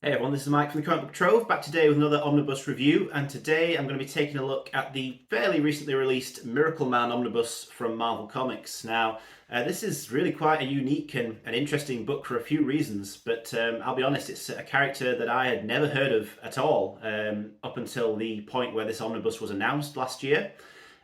Hey everyone, this is Mike from the Comic Book Trove, back today with another Omnibus review, and today I'm going to be taking a look at the fairly recently released Miracleman Omnibus from Marvel Comics. Now, this is really quite a unique and interesting book for a few reasons, but I'll be honest, it's a character that I had never heard of at all up until the point where this Omnibus was announced last year.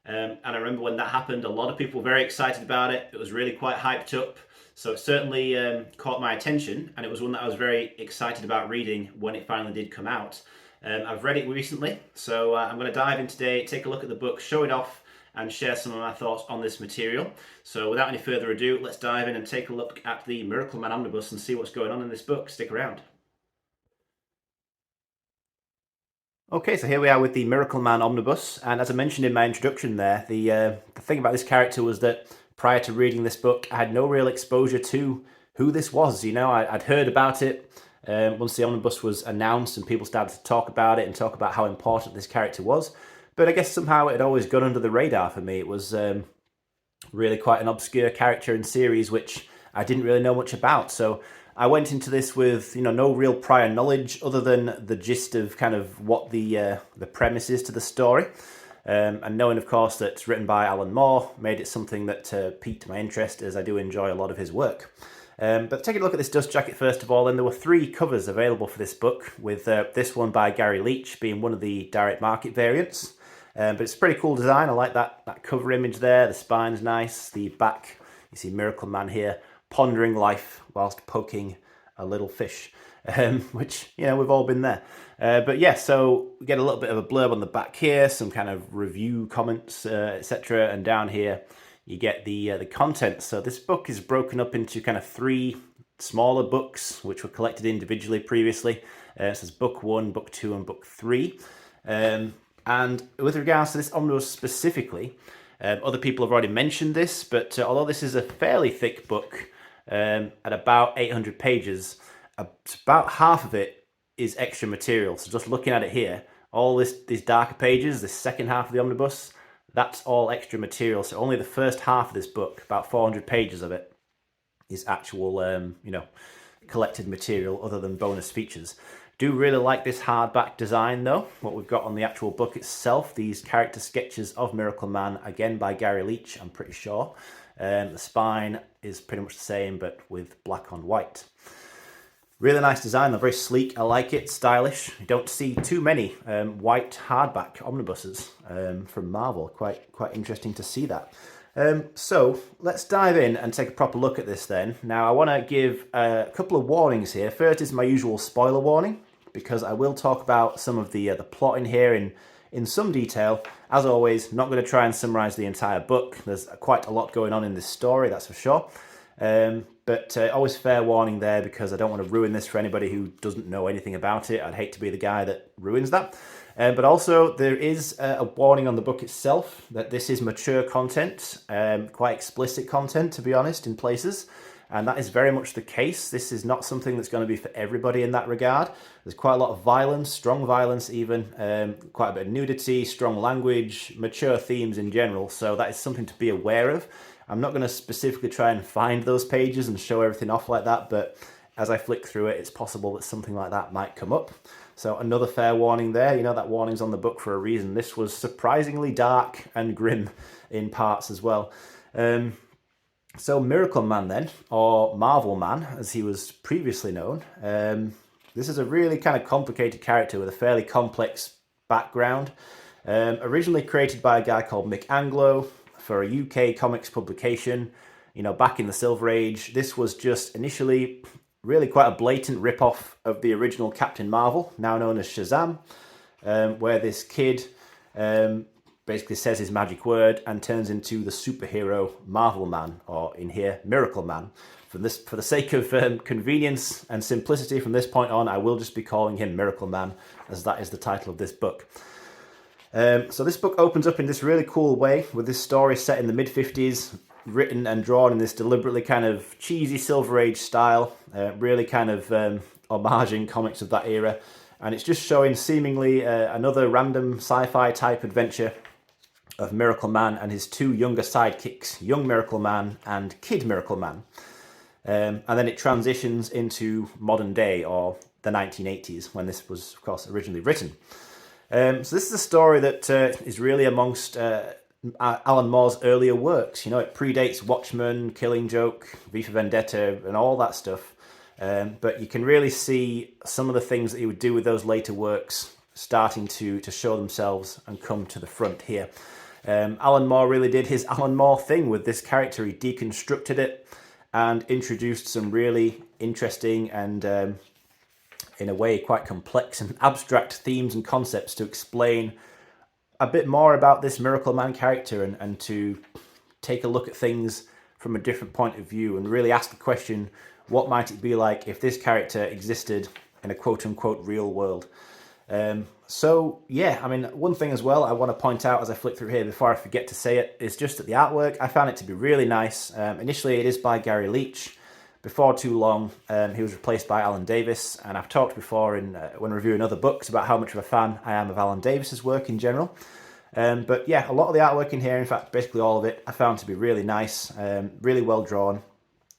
And I remember when that happened, a lot of people were very excited about it. It was really quite hyped up. So it certainly caught my attention, and it was one that I was very excited about reading when it finally did come out. I've read it recently, so I'm going to dive in today, take a look at the book, show it off, and share some of my thoughts on this material. So without any further ado, let's dive in and take a look at the Miracleman Omnibus and see what's going on in this book. Stick around. Okay, so here we are with the Miracleman Omnibus, and as I mentioned in my introduction there, the thing about this character was that prior to reading this book, I had no real exposure to who this was. You know, I'd heard about it once the Omnibus was announced and people started to talk about it and talk about how important this character was, but I guess somehow it had always gone under the radar for me. It was really quite an obscure character and series which I didn't really know much about, so I went into this with no real prior knowledge other than the gist of kind of what the premise is to the story, and knowing of course that it's written by Alan Moore made it something that piqued my interest, as I do enjoy a lot of his work. But taking a look at this dust jacket first of all, and there were 3 covers available for this book, with this one by Garry Leach being one of the direct market variants. But it's a pretty cool design. I like that cover image there. The spine's nice. The back, you see Miracleman here pondering life whilst poking a little fish, which, we've all been there. But yeah, so we get a little bit of a blurb on the back here, some kind of review comments, etc. And down here, you get the contents. So this book is broken up into kind of 3 smaller books, which were collected individually previously. It says book 1, book 2, and book 3. And with regards to this omnibus specifically, other people have already mentioned this, but although this is a fairly thick book, at about 800 pages, about half of it is extra material. So just looking at it here, all these darker pages, this second half of the omnibus, that's all extra material. So only the first half of this book, about 400 pages of it, is actual, collected material other than bonus features. Do really like this hardback design though, what we've got on the actual book itself, these character sketches of Miracleman, again by Garry Leach, I'm pretty sure. The spine is pretty much the same, but with black on white. Really nice design, they're very sleek, I like it, stylish. You don't see too many white hardback omnibuses from Marvel, quite interesting to see that. So let's dive in and take a proper look at this then. Now I want to give a couple of warnings here. First is my usual spoiler warning, because I will talk about some of the plot in here in some detail. As always, not going to try and summarize the entire book. There's quite a lot going on in this story, that's for sure. But always fair warning there, because I don't want to ruin this for anybody who doesn't know anything about it. I'd hate to be the guy that ruins that. But also there is a warning on the book itself that this is mature content, quite explicit content to be honest in places. And that is very much the case. This is not something that's going to be for everybody in that regard. There's quite a lot of violence, strong violence even, quite a bit of nudity, strong language, mature themes in general. So that is something to be aware of. I'm not going to specifically try and find those pages and show everything off like that, but as I flick through it, it's possible that something like that might come up. So another fair warning there. That warning's on the book for a reason. This was surprisingly dark and grim in parts as well. So Miracleman then, or Marvel Man as he was previously known, this is a really kind of complicated character with a fairly complex background. Originally created by a guy called Mick Anglo for a UK comics publication, back in the Silver Age. This was just initially really quite a blatant rip-off of the original Captain Marvel, now known as Shazam, where this kid basically says his magic word and turns into the superhero Marvel Man, or in here, Miracle Man. For the sake of convenience and simplicity, from this point on, I will just be calling him Miracle Man, as that is the title of this book. So this book opens up in this really cool way, with this story set in the mid-50s, written and drawn in this deliberately kind of cheesy Silver Age style, really kind of homaging comics of that era. And it's just showing seemingly another random sci-fi type adventure of Miracleman and his 2 younger sidekicks, Young Miracleman and Kid Miracleman. And then it transitions into modern day, or the 1980s, when this was, of course, originally written. So this is a story that is really amongst Alan Moore's earlier works. You know, it predates Watchmen, Killing Joke, V for Vendetta, and all that stuff. But you can really see some of the things that he would do with those later works starting to show themselves and come to the front here. Alan Moore really did his Alan Moore thing with this character. He deconstructed it and introduced some really interesting and, in a way, quite complex and abstract themes and concepts to explain a bit more about this Miracleman character and to take a look at things from a different point of view and really ask the question, what might it be like if this character existed in a quote-unquote real world? So yeah, I mean, one thing as well I want to point out as I flick through here before I forget to say it is just that the artwork, I found it to be really nice. Initially it is by Garry Leach. Before too long, he was replaced by Alan Davis, and I've talked before when reviewing other books about how much of a fan I am of Alan Davis's work in general. But yeah, a lot of the artwork in here, in fact basically all of it, I found to be really nice, really well drawn.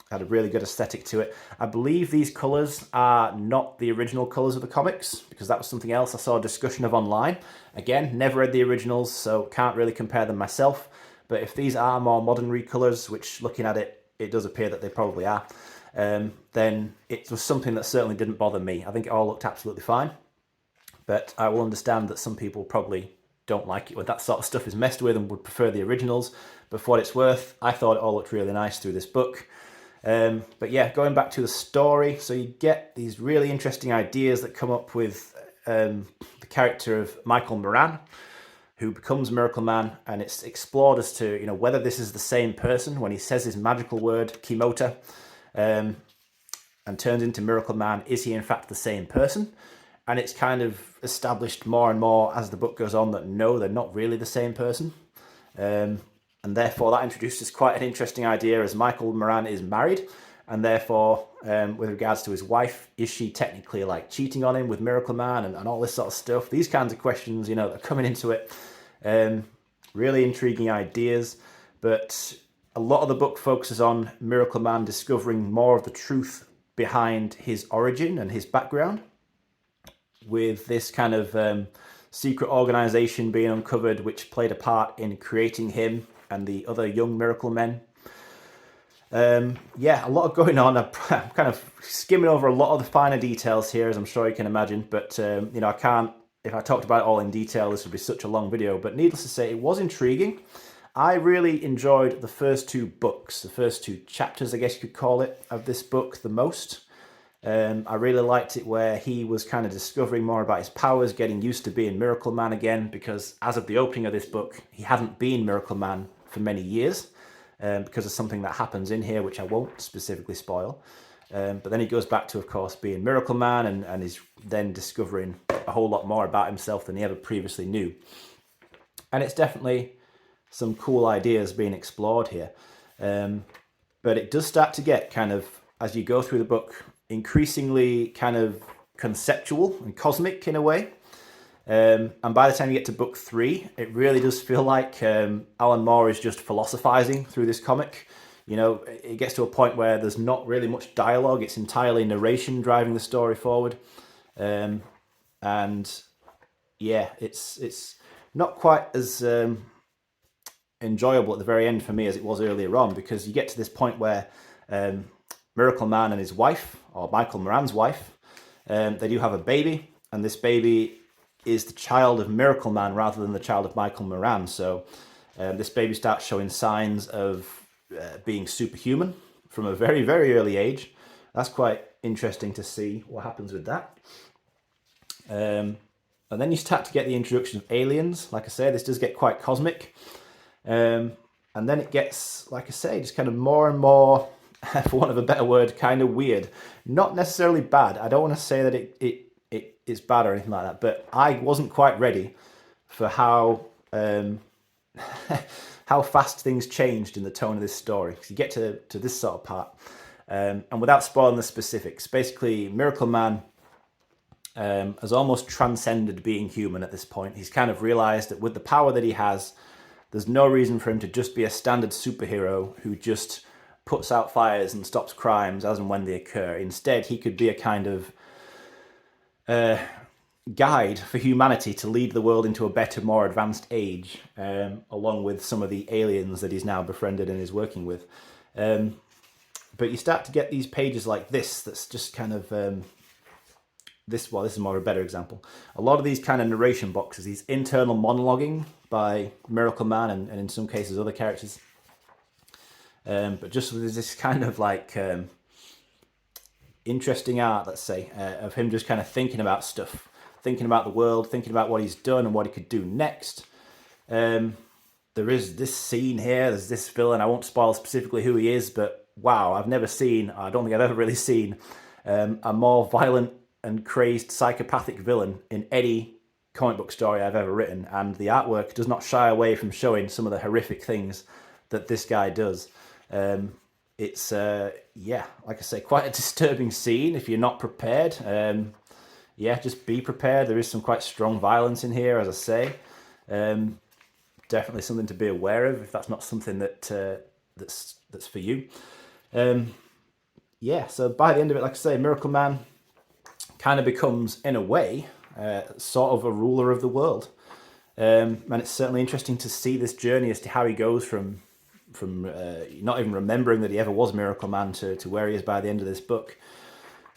Had a really good aesthetic to it. I believe these colours are not the original colours of the comics, because that was something else I saw a discussion of online. Again, never read the originals, so can't really compare them myself. But if these are more modern recolours, which looking at it, it does appear that they probably are, then it was something that certainly didn't bother me. I think it all looked absolutely fine. But I will understand that some people probably don't like it when that sort of stuff is messed with and would prefer the originals. But for what it's worth, I thought it all looked really nice through this book. But yeah, going back to the story, so you get these really interesting ideas that come up with the character of Michael Moran, who becomes Miracleman, and it's explored as to, you know, whether this is the same person when he says his magical word, Kimota, and turns into Miracleman. Is he in fact the same person? And it's kind of established more and more as the book goes on that no, they're not really the same person. And therefore that introduces quite an interesting idea, as Michael Moran is married, and therefore with regards to his wife, is she technically like cheating on him with Miracleman and all this sort of stuff? These kinds of questions, you know, are coming into it. Really intriguing ideas, but a lot of the book focuses on Miracleman discovering more of the truth behind his origin and his background, with this kind of secret organization being uncovered which played a part in creating him and the other young miracle men. Yeah, a lot going on. I'm kind of skimming over a lot of the finer details here, as I'm sure you can imagine, but you know, I can't, if I talked about it all in detail, this would be such a long video, but needless to say, it was intriguing. I really enjoyed the first two books, the first two chapters, I guess you could call it, of this book the most. I really liked it where he was kind of discovering more about his powers, getting used to being Miracleman again, because as of the opening of this book, he hadn't been Miracleman for many years, because of something that happens in here, which I won't specifically spoil. But then he goes back to, of course, being Miracleman and is then discovering a whole lot more about himself than he ever previously knew. And it's definitely some cool ideas being explored here. But it does start to get kind of, as you go through the book, increasingly kind of conceptual and cosmic in a way. And by the time you get to book 3, it really does feel like Alan Moore is just philosophizing through this comic. You know, it gets to a point where there's not really much dialogue. It's entirely narration driving the story forward. And yeah, it's not quite as enjoyable at the very end for me as it was earlier on, because you get to this point where Miracleman and his wife, or Michael Moran's wife, they do have a baby, and this baby is the child of Miracleman rather than the child of Michael Moran. So this baby starts showing signs of being superhuman from a very, very early age. That's quite interesting to see what happens with that. And then you start to get the introduction of aliens. Like I say, this does get quite cosmic. And then it gets, like I say, just kind of more and more, for want of a better word, kind of weird. Not necessarily bad. I don't want to say that it is bad or anything like that, but I wasn't quite ready for how how fast things changed in the tone of this story. Because you get to this sort of part, and without spoiling the specifics, basically Miracleman has almost transcended being human at this point. He's kind of realized that with the power that he has, there's no reason for him to just be a standard superhero who just puts out fires and stops crimes as and when they occur. Instead, he could be a kind of guide for humanity to lead the world into a better, more advanced age, along with some of the aliens that he's now befriended and is working with. But you start to get these pages like this, that's just kind of, this is more of a better example. A lot of these kind of narration boxes, these internal monologuing by Miracleman and in some cases other characters. But just there's this kind of like interesting art, let's say, of him just kind of thinking about stuff, thinking about the world, thinking about what he's done and what he could do next. There is this scene here, there's this villain, I won't spoil specifically who he is, but wow, I don't think I've ever really seen a more violent and crazed psychopathic villain in any comic book story I've ever written, and the artwork does not shy away from showing some of the horrific things that this guy does. It's, yeah, like I say, quite a disturbing scene if you're not prepared. Yeah, just be prepared. There is some quite strong violence in here, as I say. Definitely something to be aware of if that's not something that that's for you. Yeah, so by the end of it, like I say, Miracleman kind of becomes, in a way, sort of a ruler of the world. And it's certainly interesting to see this journey as to how he goes from not even remembering that he ever was Miracleman to where he is by the end of this book.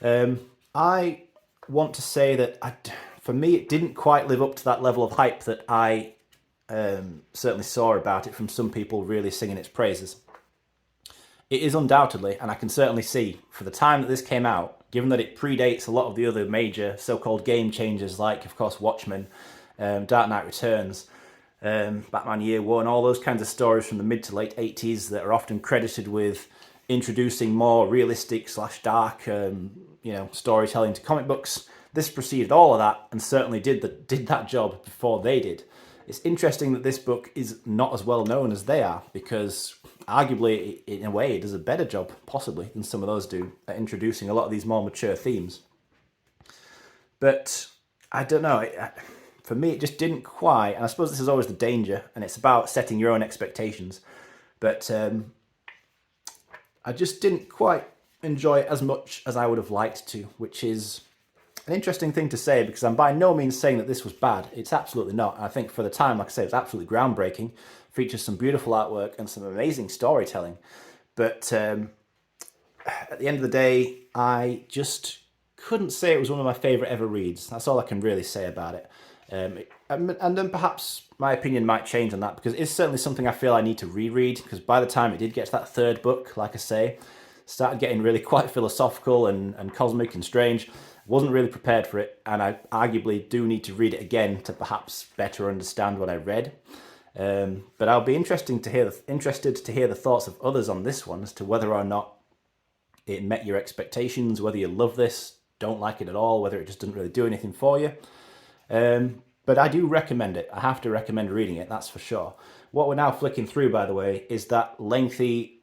I want to say that for me, it didn't quite live up to that level of hype that I certainly saw about it from some people really singing its praises. It is undoubtedly, and I can certainly see, for the time that this came out, given that it predates a lot of the other major so-called game changers like, of course, Watchmen, Dark Knight Returns, Batman Year One, all those kinds of stories from the mid to late 80s that are often credited with introducing more realistic / dark, storytelling to comic books. This preceded all of that and certainly did that job before they did. It's interesting that this book is not as well known as they are, because arguably, in a way, it does a better job, possibly, than some of those do at introducing a lot of these more mature themes. But I don't know. For me, it just didn't quite, and I suppose this is always the danger, and it's about setting your own expectations. But I just didn't quite enjoy it as much as I would have liked to, which is an interesting thing to say, because I'm by no means saying that this was bad. It's absolutely not. I think for the time, like I say, it's absolutely groundbreaking. Features some beautiful artwork and some amazing storytelling. But at the end of the day, I just couldn't say it was one of my favourite ever reads. That's all I can really say about it. And then perhaps my opinion might change on that, because it's certainly something I feel I need to reread, because by the time it did get to that third book, like I say, started getting really quite philosophical and cosmic and strange. Wasn't really prepared for it, and I arguably do need to read it again to perhaps better understand what I read. But I'll be interested to hear the thoughts of others on this one as to whether or not it met your expectations, whether you love this, don't like it at all, whether it just doesn't really do anything for you. But I do recommend it. I have to recommend reading it, that's for sure. What we're now flicking through, by the way, is that lengthy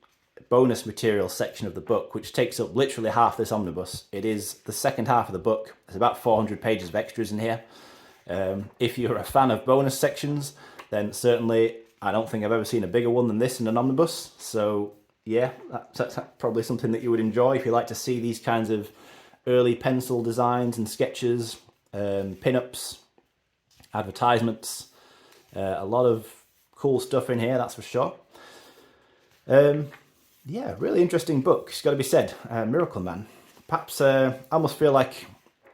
bonus material section of the book, which takes up literally half this omnibus. It is the second half of the book. There's about 400 pages of extras in here. If you're a fan of bonus sections, then certainly I don't think I've ever seen a bigger one than this in an omnibus. So yeah, that's probably something that you would enjoy if you like to see these kinds of early pencil designs and sketches, pin-ups, advertisements. A lot of cool stuff in here, that's for sure. Yeah, really interesting book, it's got to be said. Miracleman. Perhaps I almost feel like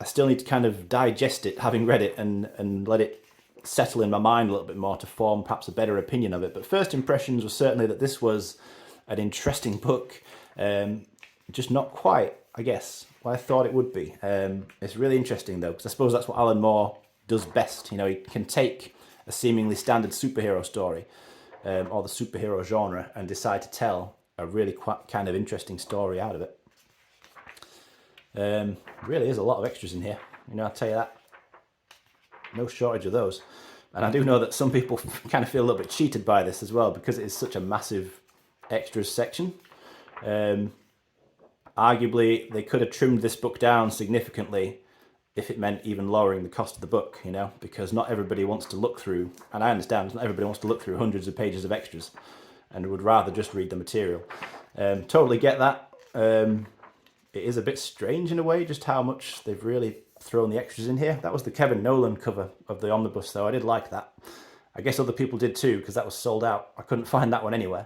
I still need to kind of digest it, having read it, and let it settle in my mind a little bit more to form perhaps a better opinion of it. But first impressions were certainly that this was an interesting book. Just not quite, I guess, what I thought it would be. It's really interesting, though, because I suppose that's what Alan Moore does best. You know, he can take a seemingly standard superhero story, or the superhero genre, and decide to tell a really quite kind of interesting story out of it. Really is a lot of extras in here, you know, I'll tell you that. No shortage of those. And I do know that some people kind of feel a little bit cheated by this as well, because it is such a massive extras section. Arguably, they could have trimmed this book down significantly if it meant even lowering the cost of the book, you know, because not everybody wants to look through, and I understand, not everybody wants to look through hundreds of pages of extras and would rather just read the material. Totally get that. It is a bit strange in a way, just how much they've really throwing the extras in here. That was the Kevin Nolan cover of the omnibus, though. I did like that. I guess other people did too, because that was sold out. I couldn't find that one anywhere.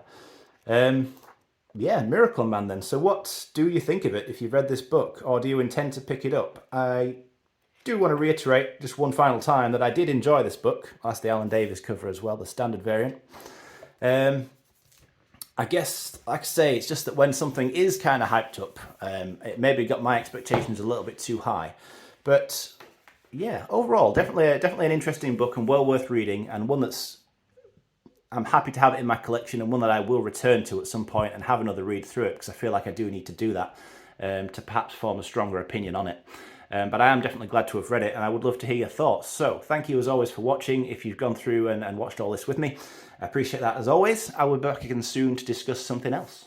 Yeah, Miracleman then. So what do you think of it if you've read this book, or do you intend to pick it up? I do want to reiterate just one final time that I did enjoy this book. That's the Alan Davis cover as well, the standard variant. I guess, like I say, it's just that when something is kind of hyped up, it maybe got my expectations a little bit too high. But yeah, overall, definitely an interesting book and well worth reading, and one that's I'm happy to have it in my collection, and one that I will return to at some point and have another read through it, because I feel like I do need to do that to perhaps form a stronger opinion on it. But I am definitely glad to have read it, and I would love to hear your thoughts. So thank you as always for watching. If you've gone through and watched all this with me, I appreciate that as always. I will be back again soon to discuss something else.